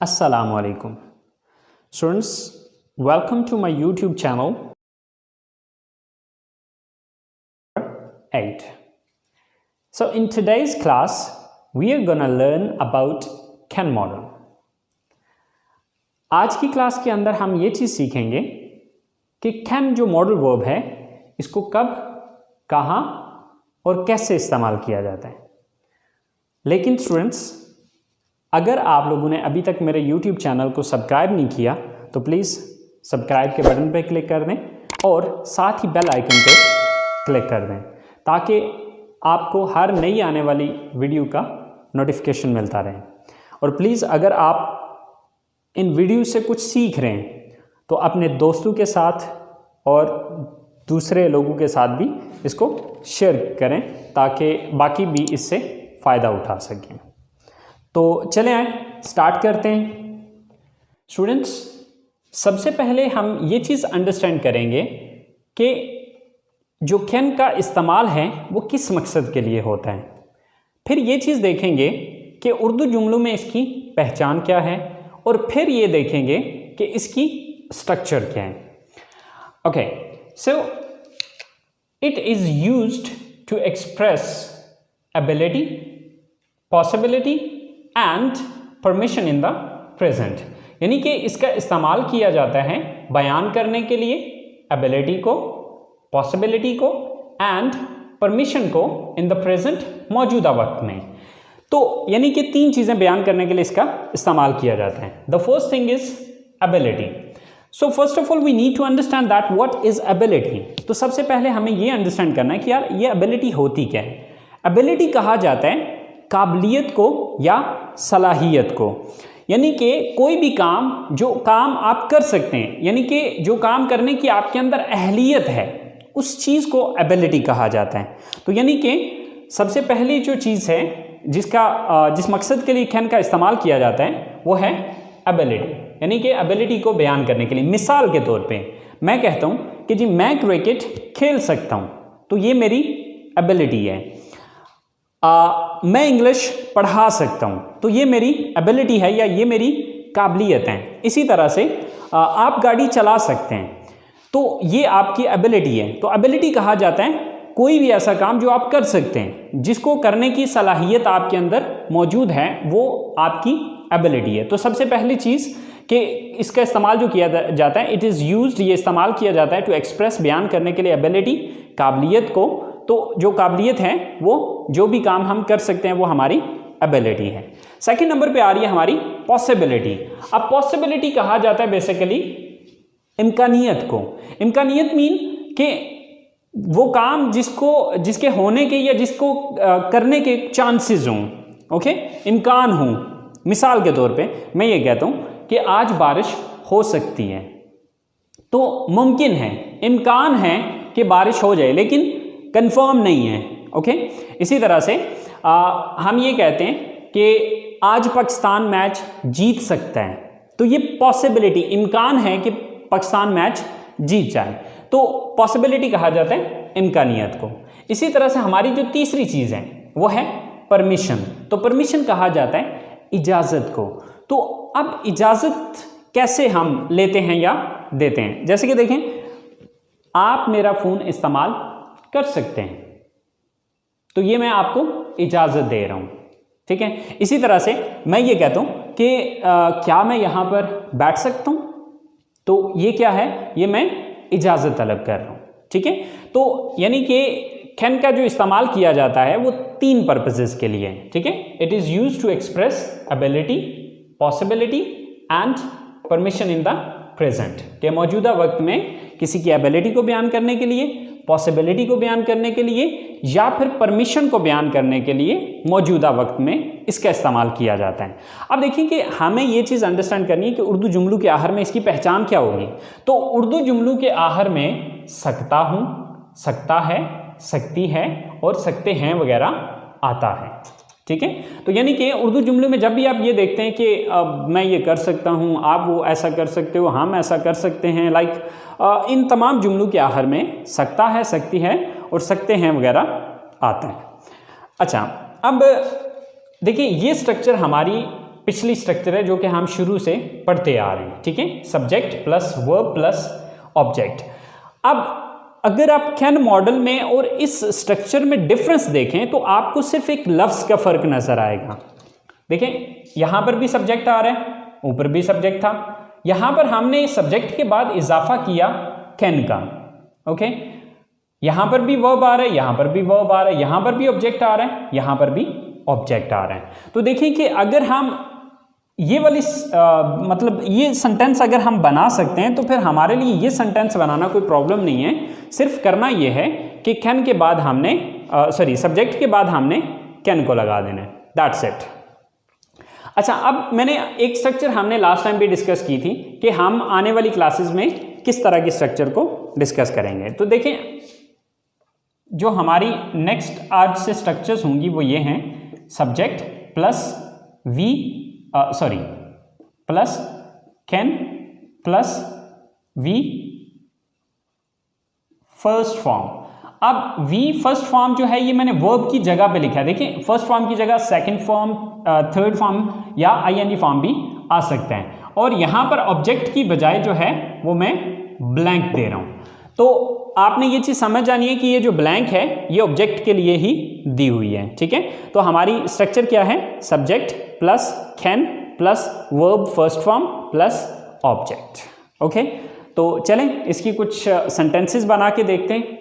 Assalamu alaikum. Students, welcome to my YouTube channel 8. So in today's class, we are gonna learn about can model. आज की class के अंदर हम ये चीज़ सीखेंगे कि can जो मॉडल वर्ब है इसको कब, कहाँ और कैसे इस्तेमाल किया जाता है। लेकिन स्टूडेंट्स, अगर आप लोगों ने अभी तक मेरे YouTube चैनल को सब्सक्राइब नहीं किया तो प्लीज़ सब्सक्राइब के बटन पर क्लिक कर दें और साथ ही बेल आइकन पे क्लिक कर दें ताकि आपको हर नई आने वाली वीडियो का नोटिफिकेशन मिलता रहे। और प्लीज़ अगर आप इन वीडियो से कुछ सीख रहे हैं तो अपने दोस्तों के साथ और दूसरे लोगों के साथ भी इसको शेयर करें ताकि बाकी भी इससे फ़ायदा उठा सकें। तो चलें आए स्टार्ट करते हैं। स्टूडेंट्स, सबसे पहले हम ये चीज़ अंडरस्टैंड करेंगे कि जो कैन का इस्तेमाल है वो किस मकसद के लिए होता है। फिर ये चीज़ देखेंगे कि उर्दू जुमलों में इसकी पहचान क्या है और फिर ये देखेंगे कि इसकी स्ट्रक्चर क्या है। Okay, so it is used to express ability, possibility and permission in the present, यानी कि इसका इस्तेमाल किया जाता है बयान करने के लिए एबिलिटी को, पॉसिबिलिटी को एंड परमिशन को इन द प्रेजेंट, मौजूदा वक्त में। तो यानी कि तीन चीज़ें बयान करने के लिए इसका इस्तेमाल किया जाता है। The first thing is ability. So first of all we need to understand that what is ability. तो सबसे पहले हमें ये अंडरस्टैंड करना है कि यार ये एबिलिटी होती क्या है। एबिलिटी कहा जाता है काबिलियत को या सलाहियत को, यानी कि कोई भी काम, जो काम आप कर सकते हैं, यानी कि जो काम करने की आपके अंदर अहलियत है, उस चीज़ को एबिलिटी कहा जाता है। तो यानी कि सबसे पहली जो चीज़ है जिस मकसद के लिए कैन का इस्तेमाल किया जाता है वो है एबिलिटी, यानी कि एबिलिटी को बयान करने के लिए। मिसाल के तौर पे मैं कहता हूँ कि जी मैं क्रिकेट खेल सकता हूँ, तो ये मेरी एबिलिटी है। मैं इंग्लिश पढ़ा सकता हूँ, तो ये मेरी एबिलिटी है या ये मेरी काबिलियत है। इसी तरह से आप गाड़ी चला सकते हैं, तो ये आपकी एबिलिटी है। तो एबिलिटी कहा जाता है कोई भी ऐसा काम जो आप कर सकते हैं, जिसको करने की सलाहियत आपके अंदर मौजूद है, वो आपकी एबिलिटी है। तो सबसे पहली चीज़ कि इसका इस्तेमाल जो किया जाता है, इट इज़ यूज्ड, ये इस्तेमाल किया जाता है टू एक्सप्रेस, बयान करने के लिए एबिलिटी, काबिलियत को। तो जो काबिलियत है वो जो भी काम हम कर सकते हैं वो हमारी एबिलिटी है। सेकंड नंबर पे आ रही है हमारी पॉसिबिलिटी। अब पॉसिबिलिटी कहा जाता है बेसिकली इम्कानियत को। इम्कानियत मीन कि वो काम जिसके होने के या जिसको करने के चांसेस हों, ओके, इम्कान हों। मिसाल के तौर पे मैं ये कहता हूँ कि आज बारिश हो सकती है, तो मुमकिन है, इम्कान है कि बारिश हो जाए, लेकिन कंफर्म नहीं है। ओके, इसी तरह से हम ये कहते हैं कि आज पाकिस्तान मैच जीत सकता है, तो ये पॉसिबिलिटी, इम्कान है कि पाकिस्तान मैच जीत जाए, तो पॉसिबिलिटी कहा जाता है इम्कानियत को। इसी तरह से हमारी जो तीसरी चीज़ है वो है परमिशन। तो परमिशन कहा जाता है इजाज़त को। तो अब इजाज़त कैसे हम लेते हैं या देते हैं, जैसे कि देखें, आप मेरा फ़ोन इस्तेमाल कर सकते हैं, तो ये मैं आपको इजाज़त दे रहा हूँ, ठीक है। इसी तरह से मैं ये कहता हूँ कि क्या मैं यहाँ पर बैठ सकता हूँ, तो ये क्या है, ये मैं इजाज़त तलब कर रहा हूँ, ठीक है। तो यानी कि कैन का जो इस्तेमाल किया जाता है वो तीन पर्पसेस के लिए है, ठीक है। It is used to express ability, possibility and permission in the present, के मौजूदा वक्त में किसी की एबिलिटी को बयान करने के लिए, पॉसिबिलिटी को बयान करने के लिए या फिर परमिशन को बयान करने के लिए मौजूदा वक्त में इसका इस्तेमाल किया जाता है। अब देखिए कि हमें ये चीज़ अंडरस्टैंड करनी है कि उर्दू जुमलों के आखिर में इसकी पहचान क्या होगी। तो उर्दू जुमलों के आखिर में सकता हूँ, सकता है, सकती है और सकते हैं वगैरह आता है, ठीक है। तो यानी कि उर्दू जुमले में जब भी आप ये देखते हैं कि मैं ये कर सकता हूँ, आप वो ऐसा कर सकते हो, हम ऐसा कर सकते हैं, लाइक इन तमाम जुमलों के आखिर में सकता है, सकती है और सकते हैं वगैरह आता है। अच्छा, अब देखिए ये स्ट्रक्चर हमारी पिछली स्ट्रक्चर है जो कि हम शुरू से पढ़ते आ रहे हैं, ठीक है, subject plus verb plus object. अब अगर आप कैन मॉडल में और इस स्ट्रक्चर में डिफरेंस देखें तो आपको सिर्फ एक लफ्ज़ का फर्क नजर आएगा। देखें, यहां पर भी सब्जेक्ट आ रहा है, ऊपर भी सब्जेक्ट था, यहां पर हमने सब्जेक्ट के बाद इजाफा किया कैन का, ओके। यहां पर भी वर्ब आ रहा है, यहां पर भी वर्ब आ रहा है, यहां पर भी ऑब्जेक्ट आ रहा है, यहां पर भी ऑब्जेक्ट आ रहा है। तो देखिए कि अगर हम ये वाली मतलब ये सेंटेंस अगर हम बना सकते हैं तो फिर हमारे लिए ये सेंटेंस बनाना कोई प्रॉब्लम नहीं है। सिर्फ करना ये है कि कैन के बाद हमने सब्जेक्ट के बाद हमने कैन को लगा देना है, दैट्स इट। अच्छा, अब मैंने एक स्ट्रक्चर हमने लास्ट टाइम भी डिस्कस की थी कि हम आने वाली क्लासेस में किस तरह की स्ट्रक्चर को डिस्कस करेंगे। तो देखें, जो हमारी नेक्स्ट आज से स्ट्रक्चर्स होंगी वो ये हैं, subject plus plus can plus V first form. अब वी फर्स्ट फॉर्म जो है ये मैंने वर्ब की जगह पे लिखा है। देखिए, फर्स्ट फॉर्म की जगह सेकंड फॉर्म, थर्ड फॉर्म या आईएनजी फॉर्म भी आ सकते हैं, और यहां पर ऑब्जेक्ट की बजाय जो है वो मैं ब्लैंक दे रहा हूं। तो आपने ये चीज समझ जानी है कि ये जो ब्लैंक है ये ऑब्जेक्ट के लिए ही दी हुई है, ठीक है। तो हमारी स्ट्रक्चर क्या है, subject plus can plus verb first form plus object, okay. तो चलें इसकी कुछ सेंटेंसेस बना के देखते हैं।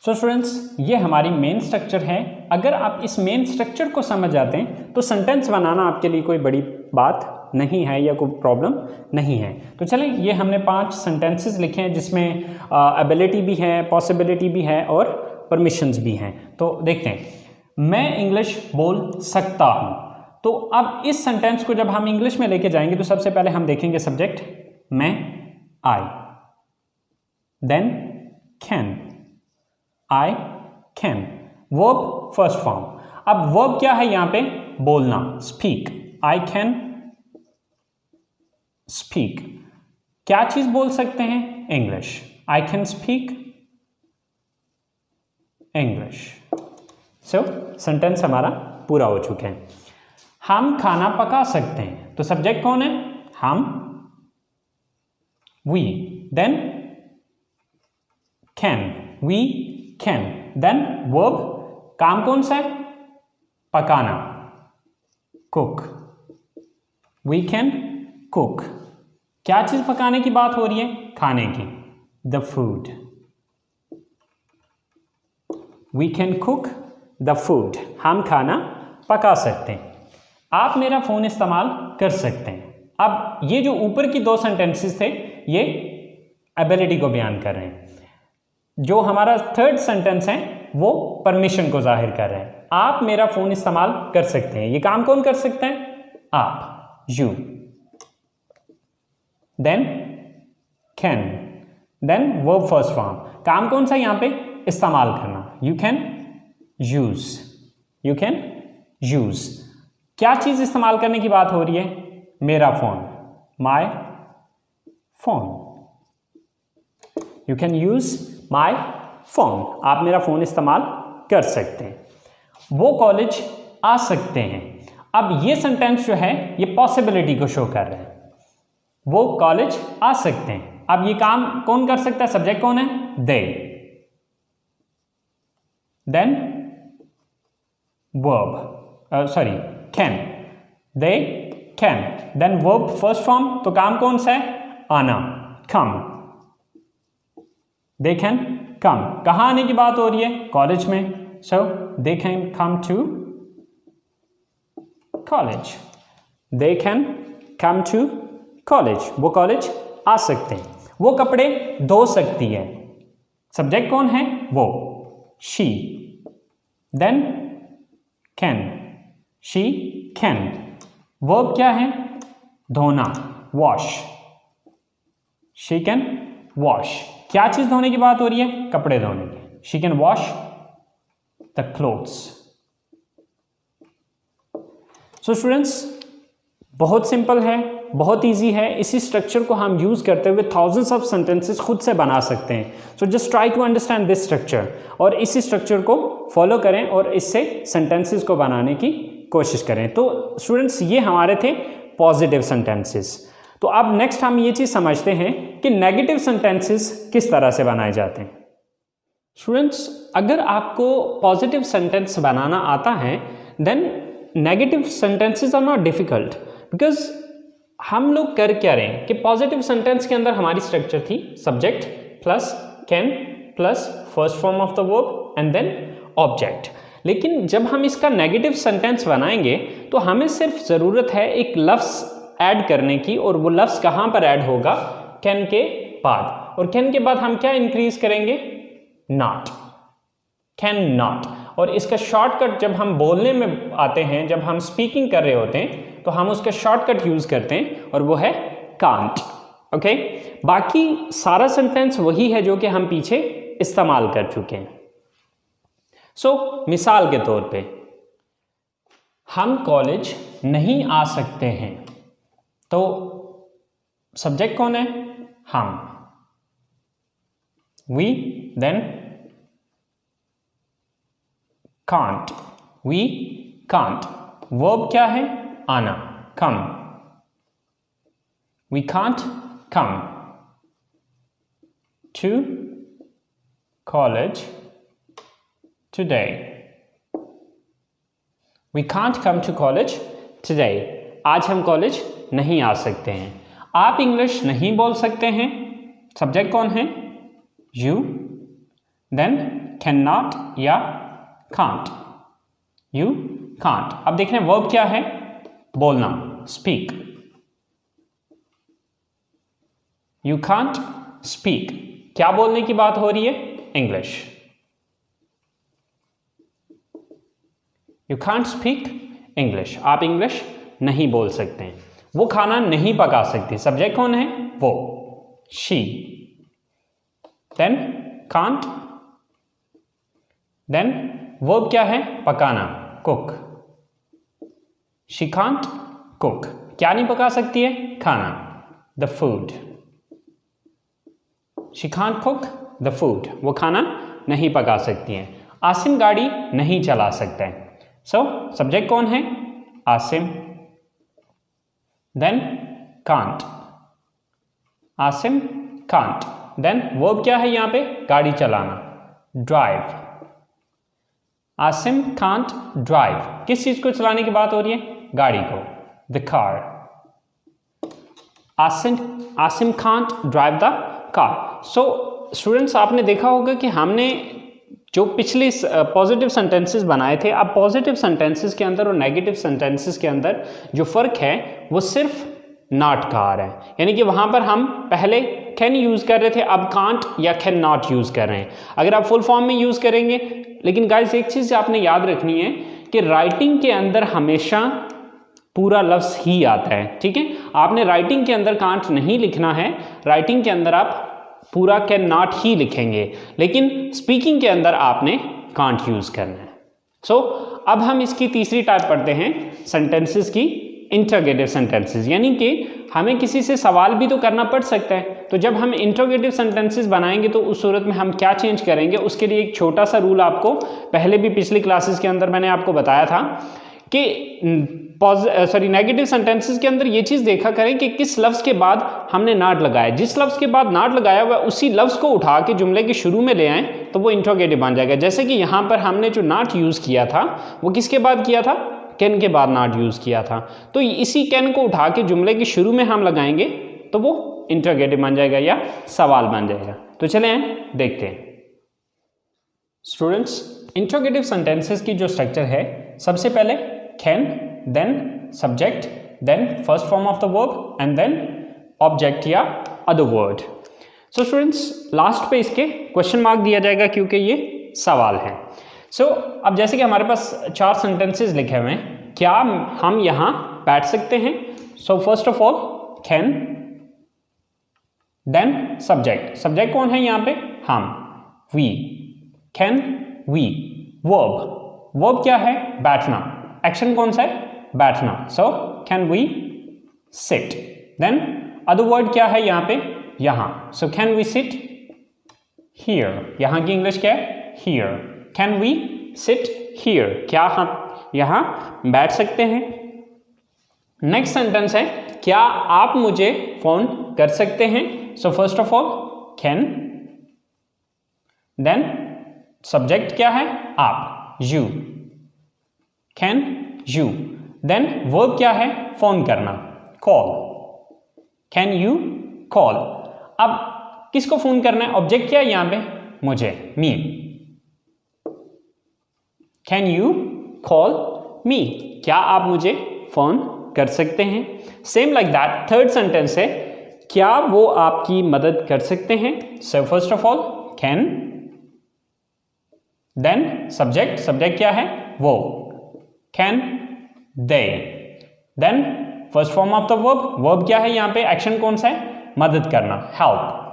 सो स्टूडेंट्स, ये हमारी मेन स्ट्रक्चर है। अगर आप इस मेन स्ट्रक्चर को समझ जाते हैं तो सेंटेंस बनाना आपके लिए कोई बड़ी बात नहीं है या कोई प्रॉब्लम नहीं है। तो चलें, ये हमने 5 सेंटेंसेस लिखे हैं जिसमें एबिलिटी भी है, पॉसिबिलिटी भी है और परमिशंस भी हैं। तो देखते हैं, मैं इंग्लिश बोल सकता हूं। तो अब इस सेंटेंस को जब हम इंग्लिश में लेके जाएंगे तो सबसे पहले हम देखेंगे सब्जेक्ट मैं, I, then can, I can, verb first form. अब वर्ब क्या है यहां पे, बोलना, स्पीक, आई कैन स्पीक। क्या चीज बोल सकते हैं, English, I can speak English. So sentence हमारा पूरा हो चुका है। हम खाना पका सकते हैं, तो सब्जेक्ट कौन है, हम, we, then can, we can, then verb, काम कौन सा है, पकाना, कुक, वी कैन कुक। क्या चीज पकाने की बात हो रही है, खाने की, the food, we can cook the food, हम खाना पका सकते हैं। आप मेरा फोन इस्तेमाल कर सकते हैं। अब ये जो ऊपर की 2 सेंटेंसेस थे ये एबिलिटी को बयान कर रहे हैं। जो हमारा थर्ड सेंटेंस है वो परमिशन को जाहिर कर रहे हैं। आप मेरा फोन इस्तेमाल कर सकते हैं, ये काम कौन कर सकते हैं, आप, you, then can, then verb first form, काम कौन सा यहां पे, इस्तेमाल करना, you can use, you can use. क्या चीज इस्तेमाल करने की बात हो रही है, मेरा phone, my phone, you can use my phone, आप मेरा फोन इस्तेमाल कर सकते हैं। वो कॉलेज आ सकते हैं। अब ये सेंटेंस जो है ये पॉसिबिलिटी को शो कर रहे हैं, वो कॉलेज आ सकते हैं। अब ये काम कौन कर सकता है, सब्जेक्ट कौन है, they, then verb can, they can, then verb first form, तो काम कौन सा है, आना, कम, दे कैन कम। कहां आने की बात हो रही है, कॉलेज में, so they can come to college, they can come to college, वो कॉलेज आ सकते हैं। वो कपड़े धो सकती है, सब्जेक्ट कौन है, वो, she, then can, she can, verb क्या है, धोना, वॉश, शी कैन वॉश। क्या चीज धोने की बात हो रही है, कपड़े धोने की, she can wash the clothes. So students, बहुत सिंपल है, बहुत इजी है। इसी स्ट्रक्चर को हम यूज करते हुए थाउजेंड्स ऑफ सेंटेंसेस खुद से बना सकते हैं। So just try to understand this structure और इसी स्ट्रक्चर को फॉलो करें और इससे सेंटेंसेस को बनाने की कोशिश करें। तो स्टूडेंट्स ये हमारे थे पॉजिटिव सेंटेंसेस। तो अब नेक्स्ट हम ये चीज़ समझते हैं कि नेगेटिव सेंटेंसेस किस तरह से बनाए जाते हैं। स्टूडेंट्स अगर आपको पॉजिटिव सेंटेंस बनाना आता है then negative sentences are not difficult, because हम लोग कर क्या रहे हैं कि पॉजिटिव सेंटेंस के अंदर हमारी स्ट्रक्चर थी subject plus can plus first form of the verb and then object. लेकिन जब हम इसका नेगेटिव सेंटेंस बनाएंगे तो हमें सिर्फ ज़रूरत है एक लफ्ज़ ऐड करने की, और वो लफ्ज़ कहाँ पर ऐड होगा, कैन के बाद। और कैन के बाद हम क्या इंक्रीज करेंगे, नॉट, कैन नॉट। और इसका शॉर्टकट जब हम बोलने में आते हैं, जब हम स्पीकिंग कर रहे होते हैं तो हम उसका शॉर्टकट यूज करते हैं और वो है कांट। ओके, बाकी सारा सेंटेंस वही है जो कि हम पीछे इस्तेमाल कर चुके हैं। सो मिसाल के तौर पे हम कॉलेज नहीं आ सकते हैं, तो सब्जेक्ट कौन है, हम, we, then can't, we can't. Verb क्या है, आना, come, we can't come to college today, we can't come to college today. आज हम कॉलेज नहीं आ सकते हैं। आप इंग्लिश नहीं बोल सकते हैं, सब्जेक्ट कौन है, यू, देन कैन नॉट या कांट, यू कांट। अब देख रहे हैं वर्ब क्या है, बोलना, स्पीक, यू कांट स्पीक। क्या बोलने की बात हो रही है, English, you can't speak English. आप इंग्लिश नहीं बोल सकते हैं। वो खाना नहीं पका सकती, सब्जेक्ट कौन है, वो, she, then can't, then verb क्या है, पकाना, कुक, शी कांट कुक। क्या नहीं पका सकती है, खाना, the food, she can't cook the food. वो खाना नहीं पका सकती है। आसिम गाड़ी नहीं चला सकता है, सो सब्जेक्ट कौन है, Asim, then can't, Asim can't. Then verb क्या है यहाँ पे, गाड़ी चलाना, ड्राइव, आसिम कांट ड्राइव। किस चीज को चलाने की बात हो रही है, गाड़ी को, the car, Asim can't drive the car. So students आपने देखा होगा कि हमने जो पिछले पॉजिटिव सेंटेंसेस बनाए थे, अब पॉजिटिव सेंटेंसेस के अंदर और नेगेटिव सेंटेंसेस के अंदर जो फ़र्क है वो सिर्फ नॉट का आ रहा है। यानी कि वहाँ पर हम पहले कैन यूज़ कर रहे थे, अब कांट या कैन नॉट यूज़ कर रहे हैं। अगर आप फुल फॉर्म में यूज़ करेंगे, लेकिन गाइस एक चीज़ आपने याद रखनी है कि राइटिंग के अंदर हमेशा पूरा लफ्ज़ ही आता है, ठीक है। आपने राइटिंग के अंदर कांट नहीं लिखना है, राइटिंग के अंदर आप पूरा कैन नॉट ही लिखेंगे, लेकिन स्पीकिंग के अंदर आपने कांट यूज़ करना है। सो अब हम इसकी तीसरी टाइप पढ़ते हैं सेंटेंसेस की, इंटरोगेटिव सेंटेंसेस। यानी कि हमें किसी से सवाल भी तो करना पड़ सकता है, तो जब हम इंटरोगेटिव सेंटेंसेस बनाएंगे तो उस सूरत में हम क्या चेंज करेंगे, उसके लिए एक छोटा सा रूल आपको पहले भी पिछली क्लासेस के अंदर मैंने आपको बताया था कि नेगेटिव सेंटेंसेस के अंदर ये चीज़ देखा करें कि किस लफ्ज़ के बाद हमने नॉट लगाया। जिस लफ्ज़ के बाद नॉट लगाया हुआ उसी लफ्ज़ को उठा के जुमले के शुरू में ले आएँ तो वो इंटरोगेटिव बन जाएगा। जैसे कि यहाँ पर हमने जो नॉट यूज़ किया था वो किसके बाद किया था, कैन के बाद नॉट यूज़ किया था। तो इसी कैन को उठा के जुमले के शुरू में हम लगाएंगे तो वो इंटरोगेटिव बन जाएगा या सवाल बन जाएगा। तो चले देखते हैं स्टूडेंट्स, इंटरोगेटिव सेंटेंसेस की जो स्ट्रक्चर है, सबसे पहले can, then subject, then first form of the verb and then object या other word. So students last पे इसके क्वेश्चन मार्क दिया जाएगा क्योंकि ये सवाल है। सो अब जैसे कि हमारे पास 4 सेंटेंसेस लिखे हुए हैं, क्या हम यहाँ बैठ सकते हैं। So first of all can, then subject, subject कौन है यहाँ पे, हम, we, can we. Verb, verb क्या है, बैठना, एक्शन कौन सा है, बैठना, so can we sit. Then other word क्या है यहाँ पे, यहाँ, so can we sit here. यहाँ की इंग्लिश क्या है, here, can we sit here. क्या हम यहाँ बैठ सकते हैं। नेक्स्ट सेंटेंस है क्या आप मुझे फोन कर सकते हैं। So first of all can, then subject क्या है आप, you, can you, then verb क्या है फोन करना, कॉल, कैन यू कॉल। अब किसको फोन करना है, ऑब्जेक्ट क्या है यहां पे, मुझे, me, can you call me, क्या आप मुझे फोन कर सकते हैं। Same like that third sentence है क्या वो आपकी मदद कर सकते हैं। So first of all can, then subject, subject क्या है वो, can they, then first form of the verb, verb क्या है यहां पे, एक्शन कौन सा है, मदद करना, हेल्प,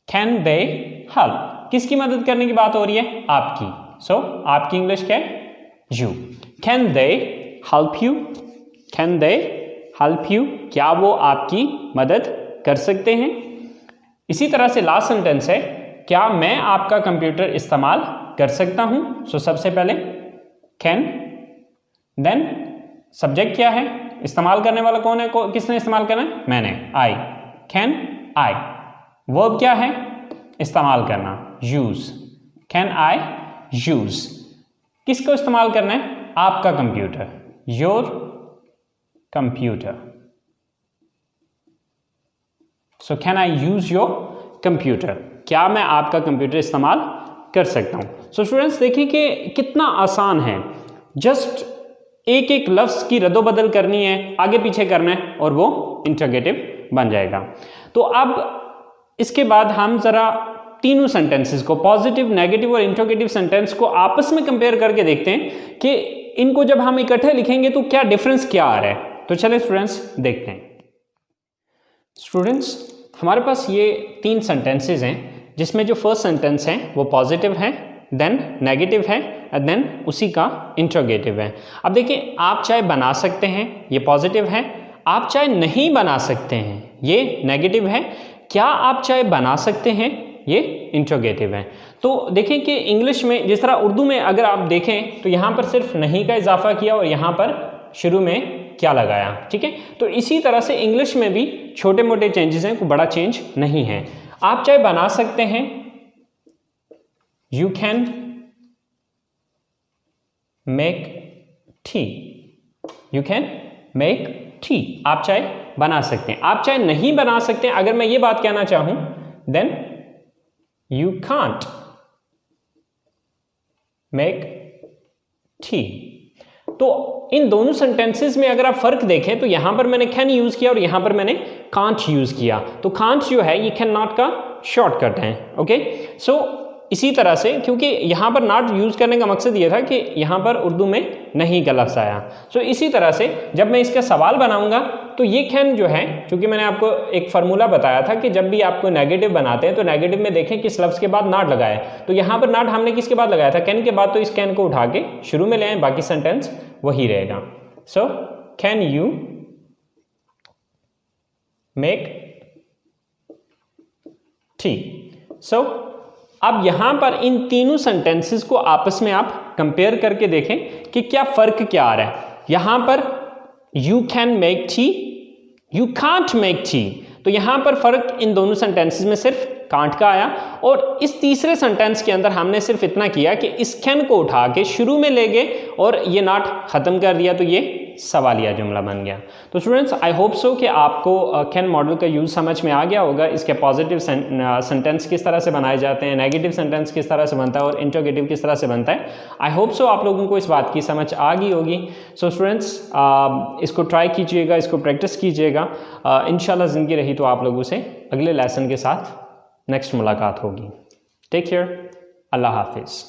कैन दे हेल्प, किसकी मदद करने की बात हो रही है, आपकी। सो आपकी इंग्लिश क्या है, you, can they help you, can they help you, क्या वो आपकी मदद कर सकते हैं। इसी तरह से लास्ट सेंटेंस है क्या मैं आपका कंप्यूटर इस्तेमाल कर सकता हूं। सो सबसे पहले कैन, देन सब्जेक्ट क्या है, इस्तेमाल करने वाला कौन है, किसने इस्तेमाल करना है, मैंने, आई, कैन आई, वर्ब क्या है, इस्तेमाल करना, यूज, कैन आई यूज, किसको इस्तेमाल करना है, आपका computer, your computer. So can I use your computer, क्या मैं आपका कंप्यूटर इस्तेमाल कर सकता हूं। सो स्टूडेंट्स देखिए कि कितना आसान है, जस्ट एक एक लफ्ज की रद्दोबदल करनी है, आगे पीछे करना है और वो इंटरोगेटिव बन जाएगा। तो अब इसके बाद हम जरा तीनों सेंटेंसेस को, पॉजिटिव, नेगेटिव और इंटरोगेटिव सेंटेंस को आपस में कंपेयर करके देखते हैं कि इनको जब हम इकट्ठे लिखेंगे तो क्या डिफरेंस क्या आ रहा है। तो चलिए स्टूडेंट्स देखते हैं। स्टूडेंट्स हमारे पास ये 3 सेंटेंसेस हैं जिसमें जो फर्स्ट सेंटेंस है वो पॉजिटिव है, देन नेगेटिव है एंड देन उसी का इंटरोगेटिव है। अब देखिए आप चाहे बना सकते हैं, ये पॉजिटिव है, आप चाहे नहीं बना सकते हैं, ये नेगेटिव है, क्या आप चाहे बना सकते हैं, ये इंटरोगेटिव है। तो देखें कि इंग्लिश में जिस तरह उर्दू में अगर आप देखें तो यहाँ पर सिर्फ नहीं का इजाफा किया और यहाँ पर शुरू में क्या लगाया, ठीक है। तो इसी तरह से इंग्लिश में भी छोटे मोटे चेंजेस हैं, कोई बड़ा चेंज नहीं है। आप चाहे बना सकते हैं, you can make tea, you can make tea, आप चाहे बना सकते हैं। आप चाहे नहीं बना सकते हैं, अगर मैं ये बात कहना चाहूं then you can't make tea। तो इन दोनों सेंटेंसेस में अगर आप फर्क देखें तो यहां पर मैंने कैन यूज किया और यहां पर मैंने कांट यूज किया। तो कांट जो है ये कैन नॉट का शॉर्टकट है, ओके। सो इसी तरह से क्योंकि यहां पर नॉट यूज करने का मकसद ये था कि यहां पर उर्दू में नहीं का लफ्ज़ आया। सो इसी तरह से जब मैं इसका सवाल बनाऊंगा तो ये कैन जो है, क्योंकि मैंने आपको एक फार्मूला बताया था कि जब भी आपको नेगेटिव बनाते हैं तो नेगेटिव में देखें किस लफ्ज़ के बाद नॉट लगाए। तो यहाँ पर नॉट हमने किसके बाद लगाया था, कैन के बाद, तो इस कैन को उठा के शुरू में ले आए, बाकी सेंटेंस वही रहेगा। So can you make tea. So अब यहां पर इन तीनों सेंटेंसेस को आपस में आप कंपेयर करके देखें कि क्या फर्क क्या आ रहा है। यहां पर you can make tea, you can't make tea, तो यहां पर फर्क इन दोनों सेंटेंसेस में सिर्फ कांट का आया। और इस तीसरे सेंटेंस के अंदर हमने सिर्फ इतना किया कि इस कैन को उठा के शुरू में ले गए और ये नॉट खत्म कर दिया, तो ये सवालिया जुमला बन गया। तो स्टूडेंट्स आई होप सो कि आपको कैन मॉडल का यूज़ समझ में आ गया होगा। इसके पॉजिटिव सेंटेंस किस तरह से बनाए जाते हैं, नेगेटिव सेंटेंस किस तरह से बनता है और इंटरोगेटिव किस तरह से बनता है। आई होप सो आप लोगों को इस बात की समझ आ गई होगी। सो स्टूडेंट्स इसको ट्राई कीजिएगा, इसको प्रैक्टिस कीजिएगा। इंशाल्लाह ज़िंदगी रही तो आप लोगों से अगले लेसन के साथ नेक्स्ट मुलाकात होगी। टेक केयर, अल्लाह हाफिज़।